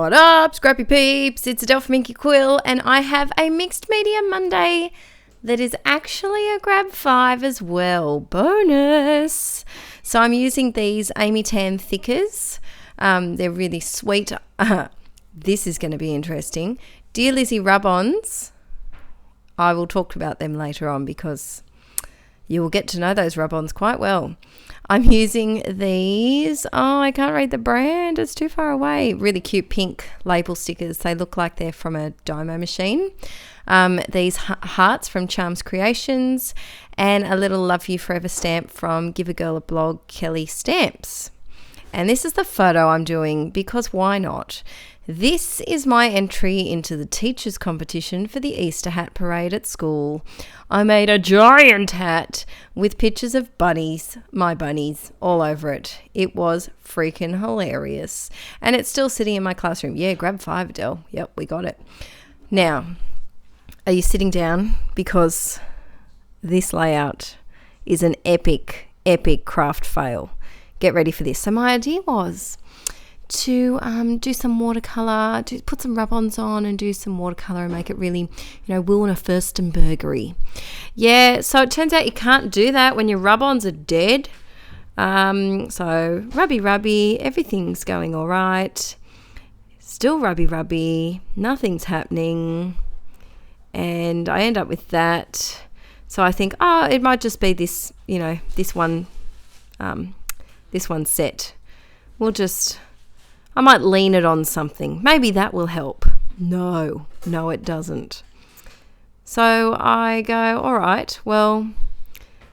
What up, Scrappy Peeps? It's Adele from Inkie Quill, and I have a Mixed Media Monday that is actually a grab 5 as well. Bonus! So I'm using these Amy Tan thickers. They're really sweet. This is going to be interesting. Dear Lizzie rub-ons. I will talk about them later on because you will get to know those rub-ons quite well. I'm using these. Oh, I can't read the brand. It's too far away. Really cute pink label stickers. They look like they're from a Dymo machine. These hearts from Charms Creations and a little Love You Forever stamp from Give a Girl a Blog, Kelly Stamps. And this is the photo I'm doing because why not? This is my entry into the teachers' competition for the Easter hat parade at school. I made a giant hat with pictures of bunnies, my bunnies, all over it. It was freaking hilarious. And it's still sitting in my classroom. Yeah, grab 5, Adele. Yep, we got it. Now, are you sitting down? Because this layout is an epic, epic craft fail. Get ready for this. So my idea was to do some watercolour, put some rub-ons on and do some watercolour and make it really, Wilna Furstenbergery. Yeah, so it turns out you can't do that when your rub-ons are dead. So rubby, everything's going all right. Still rubby, nothing's happening. And I end up with that. So I think, it might just be this, this one set. I might lean it on something. Maybe that will help. No, it doesn't. So I go, all right, well,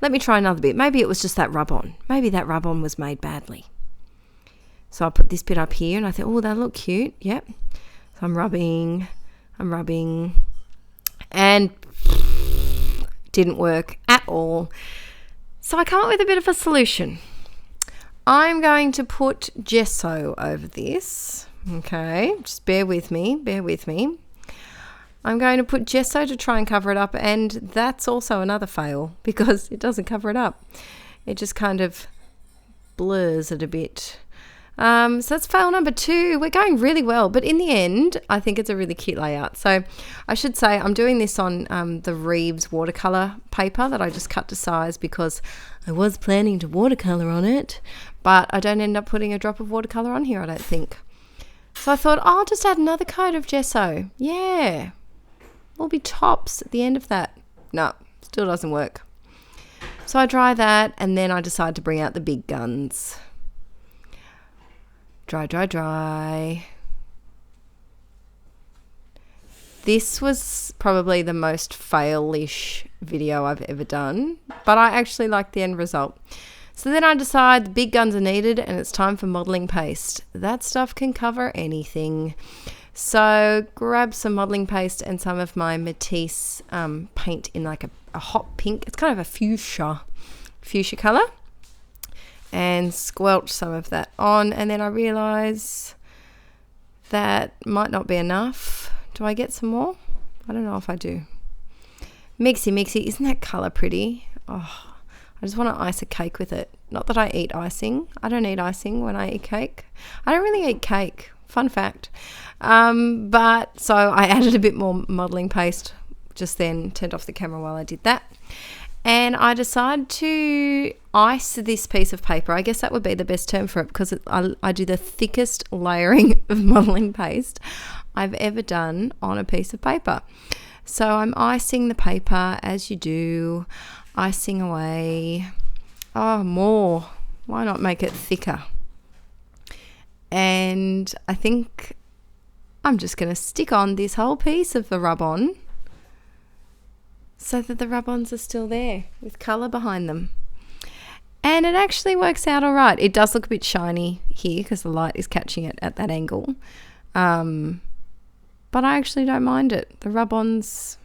let me try another bit. Maybe it was just that rub-on. Maybe that rub-on was made badly. So I put this bit up here and I thought, oh, that'll look cute. Yep. So I'm rubbing. And didn't work at all. So I come up with a bit of a solution. I'm going to put gesso over this. Okay, just bear with me. I'm going to put gesso to try and cover it up, and that's also another fail because it doesn't cover it up. It just kind of blurs it a bit. So that's fail number 2. We're going really well, but in the end, I think it's a really cute layout. So I should say I'm doing this on the Reeves watercolor paper that I just cut to size because I was planning to watercolor on it, but I don't end up putting a drop of watercolor on here, I don't think. So I thought I'll just add another coat of gesso. Yeah, we'll be tops at the end of that. No, still doesn't work. So I dry that, and then I decide to bring out the big guns. Dry. This was probably the most fail-ish video I've ever done, but I actually like the end result. So then I decide the big guns are needed and it's time for modelling paste. That stuff can cover anything. So grab some modelling paste and some of my Matisse paint in like a hot pink. It's kind of a fuchsia colour. And squelch some of that on, and then I realise that might not be enough. Do I get some more? I don't know if I do. Mixy, isn't that colour pretty? Oh, I just want to ice a cake with it. Not that I eat icing. I don't eat icing when I eat cake. I don't really eat cake. Fun fact. But so I added a bit more modelling paste just then, turned off the camera while I did that. And I decided to ice this piece of paper. I guess that would be the best term for it because I do the thickest layering of modelling paste I've ever done on a piece of paper. So I'm icing the paper as you do, icing away. Oh, more. Why not make it thicker? And I think I'm just going to stick on this whole piece of the rub-on so that the rub-ons are still there with colour behind them. And it actually works out all right. It does look a bit shiny here because the light is catching it at that angle. But I actually don't mind it. The rub-ons,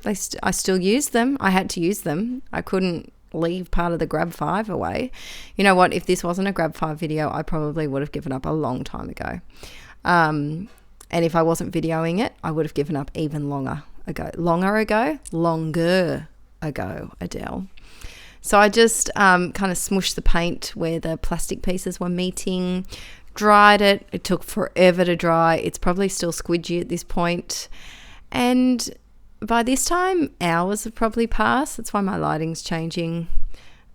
I still use them. I had to use them. I couldn't leave part of the grab 5 away. You know what? If this wasn't a grab 5 video, I probably would have given up a long time ago. And if I wasn't videoing it, I would have given up even longer ago, Adele. So I just kind of smooshed the paint where the plastic pieces were meeting, Dried it. It took forever to dry. It's probably still squidgy at this point. And by this time, hours have probably passed. That's why my lighting's changing.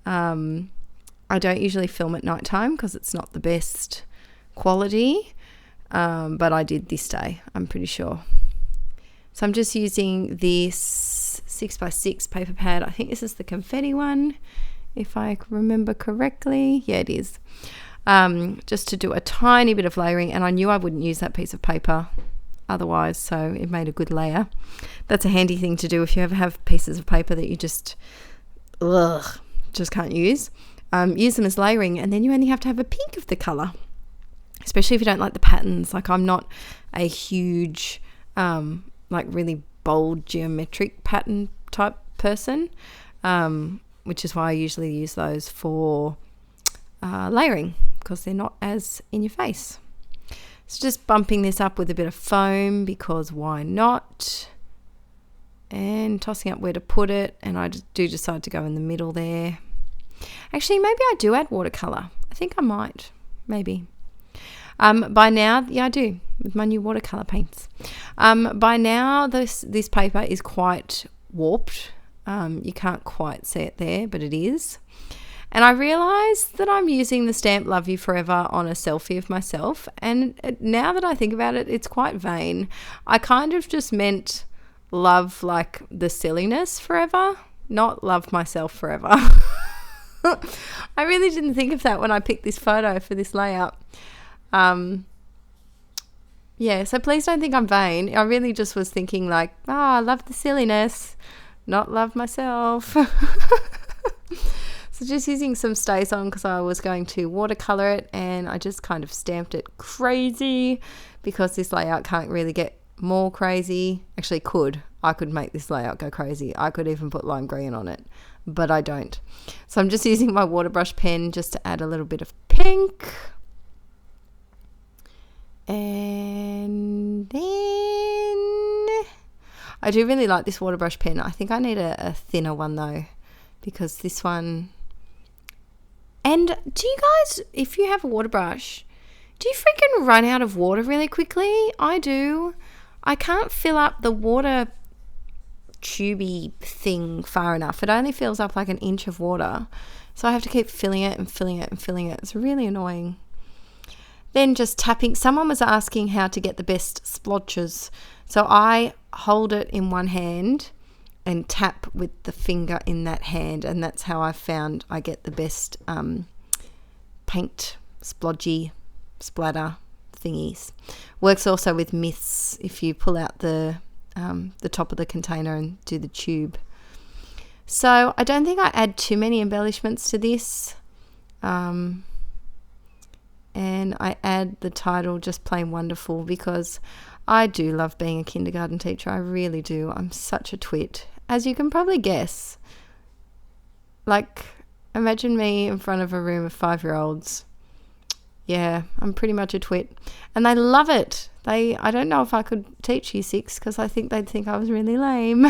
I don't usually film at nighttime because it's not the best quality. But I did this day, I'm pretty sure. So I'm just using this 6x6 paper pad. I think this is the confetti one, if I remember correctly. Yeah, it is. Just to do a tiny bit of layering, and I knew I wouldn't use that piece of paper otherwise, so it made a good layer. That's a handy thing to do if you ever have pieces of paper that you just can't use. Use them as layering, and then you only have to have a peek of the colour, especially if you don't like the patterns. Like, I'm not a huge really bold geometric pattern type person, which is why I usually use those for layering, because they're not as in your face. So just bumping this up with a bit of foam, because why not, and tossing up where to put it. And I just do decide to go in the middle there. Actually, maybe I do add watercolour. I think I might, maybe. By now, yeah, I do, with my new watercolour paints. By now, this paper is quite warped. You can't quite see it there, but it is. And I realised that I'm using the stamp Love You Forever on a selfie of myself. And now that I think about it, it's quite vain. I kind of just meant love like the silliness forever, not love myself forever. I really didn't think of that when I picked this photo for this layout. Yeah, so please don't think I'm vain. I really just was thinking like, I love the silliness, not love myself. So just using some Stay-On because I was going to watercolor it, and I just kind of stamped it crazy because this layout can't really get more crazy. Actually, I could make this layout go crazy. I could even put lime green on it, but I don't. So I'm just using my water brush pen just to add a little bit of pink. And then I do really like this water brush pen. I think I need a thinner one though, because this one. And do you guys, if you have a water brush, do you freaking run out of water really quickly? I do. I can't fill up the water tubey thing far enough. It only fills up like an inch of water. So I have to keep filling it and filling it and filling it. It's really annoying. Then just tapping. Someone was asking how to get the best splotches. So I hold it in one hand and tap with the finger in that hand, and that's how I found I get the best paint splodgy splatter thingies. Works also with myths if you pull out the top of the container and do the tube. So I don't think I add too many embellishments to this. And I add the title Just Plain Wonderful because I do love being a kindergarten teacher. I really do. I'm such a twit, as you can probably guess. Like, imagine me in front of a room of 5-year-olds. Yeah, I'm pretty much a twit. And they love it. I don't know if I could teach year 6 because I think they'd think I was really lame.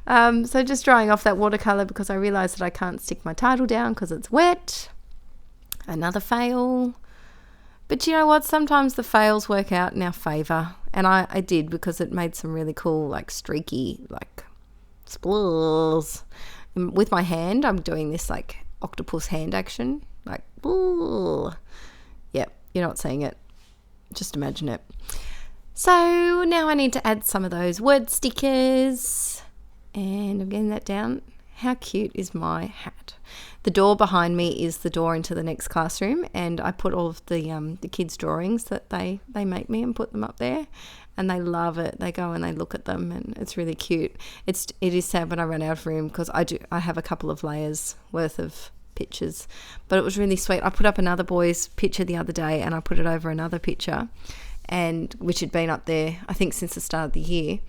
So just drying off that watercolour because I realised that I can't stick my title down because it's wet. Another fail. But you know what? Sometimes the fails work out in our favour. And I did, because it made some really cool, like, streaky, like, splurs. With my hand, I'm doing this, like, octopus hand action. Like, ooh. Yep, you're not seeing it. Just imagine it. So now I need to add some of those word stickers. And I'm getting that down. How cute is my hat? The door behind me is the door into the next classroom, and I put all of the kids' drawings that they make me and put them up there, and they love it. They go and they look at them, and it's really cute. It is sad when I run out of room because I have a couple of layers worth of pictures, but it was really sweet. I put up another boy's picture the other day, and I put it over another picture, and which had been up there I think since the start of the year,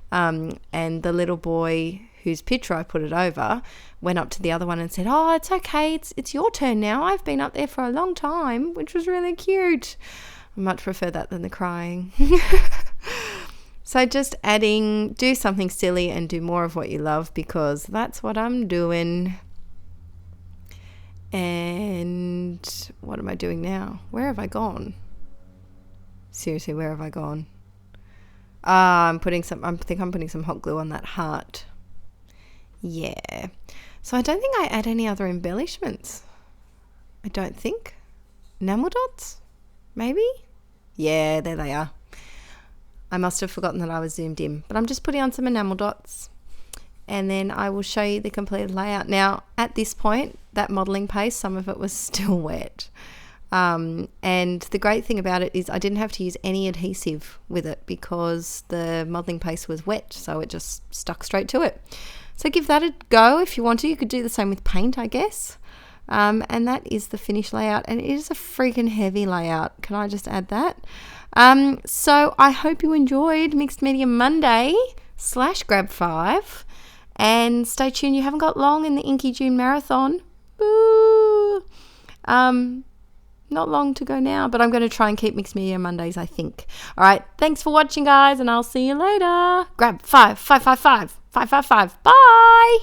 and the little boy whose picture I put it over went up to the other one and said, "Oh, it's okay, it's your turn now. I've been up there for a long time," which was really cute. I much prefer that than the crying. So just adding, do something silly and do more of what you love, because that's what I'm doing. And what am I doing now? Where have I gone? Seriously, where have I gone? I think I'm putting some hot glue on that heart. Yeah. So I don't think I add any other embellishments. I don't think. Enamel dots? Maybe? Yeah, there they are. I must have forgotten that I was zoomed in. But I'm just putting on some enamel dots. And then I will show you the completed layout. Now, at this point, that modelling paste, some of it was still wet. And the great thing about it is I didn't have to use any adhesive with it because the modelling paste was wet, so it just stuck straight to it. So give that a go if you want to. You could do the same with paint, I guess. And that is the finished layout, and it is a freaking heavy layout. Can I just add that? So I hope you enjoyed Mixed Media Monday / Grab 5. And stay tuned, you haven't got long in the Inkie June Marathon. Boo! Not long to go now, but I'm going to try and keep Mixed Media Mondays, I think. All right, thanks for watching, guys, and I'll see you later. Grab 5, 5, 5, 5, 5, 5, 5. Bye!